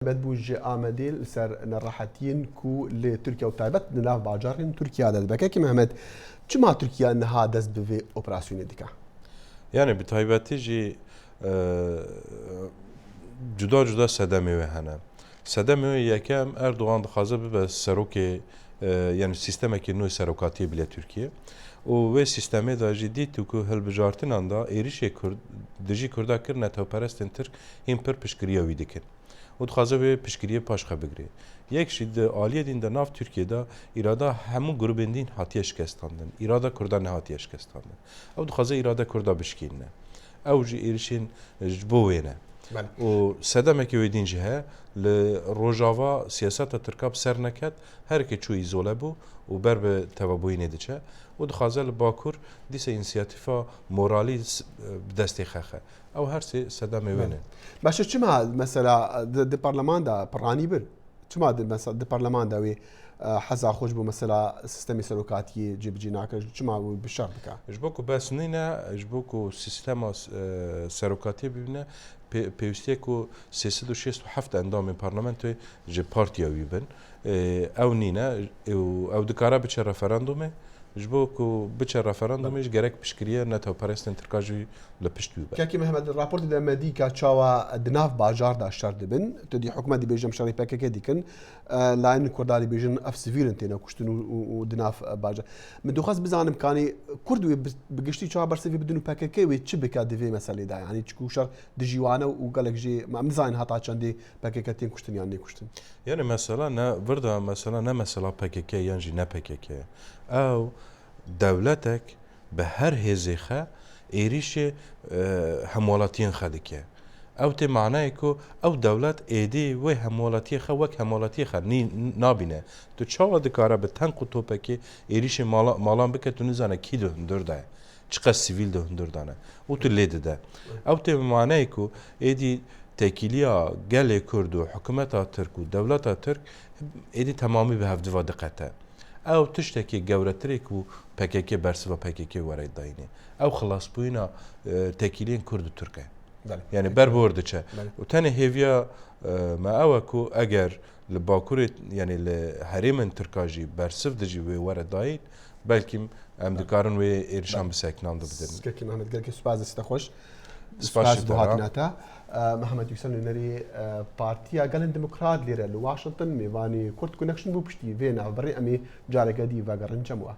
تایبەت بوو ژێ ئامادەی لەسەر نەڕەحەتیین و لێ تورکیا و تایبەت لەناو باجارین تورکیا دەبەکەکی محەممەد چما تورکیا نەها دەست بوێ ئۆپراسیۆنی دیکە یعنی bi taybetî jî cuda cuda sedemê wê hene. Sedemê wê yekem Erdogan dixwaze bibe serokê yani sîstemekî nû serokatiyê bile Tirkiye û wê sîstemê da jî dîtû ku hilbijartinan da êrişê Kurd dijî Kurda kir netewperestên Tirk hîn pir piştgiriya wî dikin. û dixwaze wê piştgiriyê paşxe bigire. Yek jî di aliyê dîn de nav Tirkiyeyê îrada hemû grubên dîn hatiye şikestandin. İrada Kurda nehatiye şikestandin. Ew dixwaze îrada Kurda bişkîne. Ew jî êrişên ji bo wê ne. û sedemekî wê dîn jî he li rojava siyaseta Tirka bi ser neket herkê çû îzole bû û ber bi tevabûyînê diçe û dixwaze li Bakur dîsa înisiyatîfa moralî bi destê xexe. Ew her sê sedemê wê ne. باشە چما مەسەلا di parlemanda piranî bir çima di parlemanda wê heza xwe ji bo mesela sistemê serokatiyê cêbicî nake çima wî bişar bike ji bo ku besnîne ji bo ku sîstema serokatiyê bibîne pêwîstiye ku 367 endamên parlamentoyê ji partiya wî bin ew nîne ew dikare biçe referandumê ji bo ku biçe referandumê ji gerek piştgiriye netewperestên Tirka jî li pişt wî be. Kekî Mehmed raportê de me dîka çawa di nav bajar da şer dibin tu dî hikûmet dibêjim şerê PKK dîkin layên Kurda dibêjin ev sivîlin têne kuştin û di nav bajar. Min dixwaz bizanim kanî Kurd wê bi giştî çawa bersivî bidin û PKK wê çi bike divê meselê de yanî çikû şer di jîwane û gelek jî em nizanin heta çendê PKK tên kuştin yan nê kuştin. Yani mesela ne virda mesela ne mesela PKK yan jî ne PKK. Ew devletek bi her hêzê xe êrişê hemwalatiyên xwe dike. Ew tê manayê ku ew dewlet êdî wê hemwalatiyê xwe wek hemwalatiyê xwe nabîne. Tu çawa dikare bi tenq û topekê êrişê malan bike tu nizane kî di hundir de ye. Çi qas sivîl di hundir dane. û tu lê dide. Ew tê manayê ku êdî tekîliya gelê Kurd û hikûmeta Tirk û dewleta Tirk êdî temamî bi hevdiva diqete. Ew tiştekî gewretirê ku PKK bersiva PKK were dayînê. Ew xilasbûyîna tekîliyên Kurd û Tirk e. Yani berhor diçe. û tenê hêviya me ew e ku eger li Bakurê yani li herêmên Tirka jî bersiv dijî wê were dayîn belkî em dikarin wê êrişan bi sekinan bidin. Kekî Mehmed gelekî spas te xweş. Spas bu hatinata. Mehmed Yüksel Nûnerî Partiya Gelên Demokrat lêre li Washington mêvanî Kurd ku nexşin bû piştî vê navberê em ê careke dî vegerin çem we.